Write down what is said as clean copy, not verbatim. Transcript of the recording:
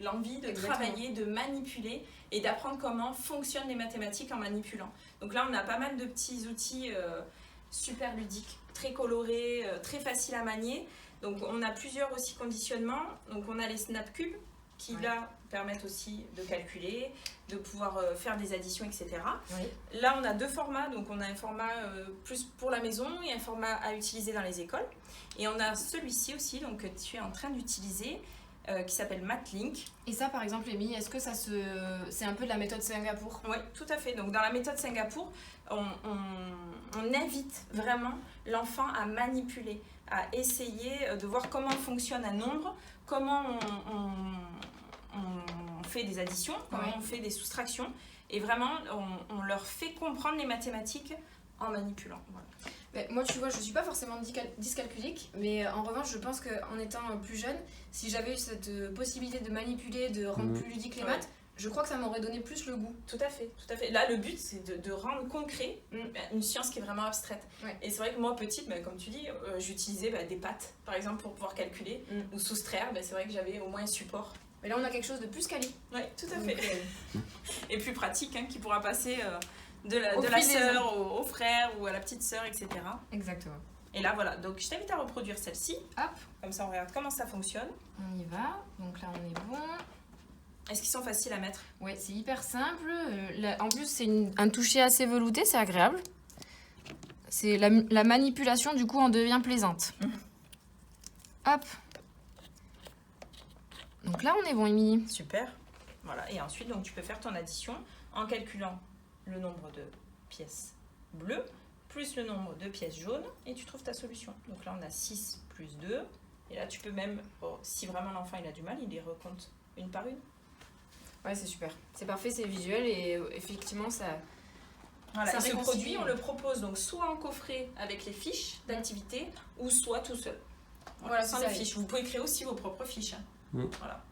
l'envie de Exactement. travailler, de manipuler et d'apprendre comment fonctionnent les mathématiques en manipulant. Donc là, on a pas mal de petits outils super ludiques, très colorés, très faciles à manier. Donc on a plusieurs aussi conditionnements. Donc on a les snap cubes qui là permettent aussi de calculer, de pouvoir faire des additions, etc. Oui. Là, on a deux formats. Donc on a un format plus pour la maison et un format à utiliser dans les écoles. Et on a celui-ci aussi, donc, que tu es en train d'utiliser, qui s'appelle MathLink. Et ça, par exemple, Émilie, est-ce que c'est un peu de la méthode Singapour? Oui, tout à fait. Donc dans la méthode Singapour, on invite vraiment l'enfant à manipuler, à essayer de voir comment fonctionne un nombre, comment on fait des additions, comment on fait des soustractions. Et vraiment, on leur fait comprendre les mathématiques en manipulant. Voilà. Mais moi, tu vois, je suis pas forcément dyscalculique, mais en revanche, je pense qu'en étant plus jeune, si j'avais eu cette possibilité de manipuler, de rendre plus ludique les maths, je crois que ça m'aurait donné plus le goût. Tout à fait, tout à fait. Là, le but, c'est de rendre concret une science qui est vraiment abstraite. Et c'est vrai que moi, petite, comme tu dis, j'utilisais des pattes, par exemple, pour pouvoir calculer ou soustraire. C'est vrai que j'avais au moins un support. Mais là, on a quelque chose de plus quali. Oui, tout à fait. Et plus pratique, qui pourra passer de la sœur au frère ou à la petite sœur, etc. Exactement. Et là, voilà. Donc, je t'invite à reproduire celle-ci. Hop. Comme ça, on regarde comment ça fonctionne. On y va. Donc là, on est bon. Est-ce qu'ils sont faciles à mettre? Ouais, c'est hyper simple. En plus, c'est un toucher assez velouté, c'est agréable. C'est la manipulation, du coup, en devient plaisante. Hop. Donc là, on est bon, Émilie. Super. Voilà. Et ensuite, donc, tu peux faire ton addition en calculant le nombre de pièces bleues plus le nombre de pièces jaunes et tu trouves ta solution. Donc là, on a 6 plus 2. Et là, tu peux même, si vraiment l'enfant il a du mal, il les recompte une par une. Ouais, c'est super. C'est parfait, c'est visuel et effectivement, ça... Voilà, et ce produit, on le propose donc soit en coffret avec les fiches d'activité ou soit tout seul. Voilà, sans les fiches. Vous pouvez créer aussi vos propres fiches. Voilà.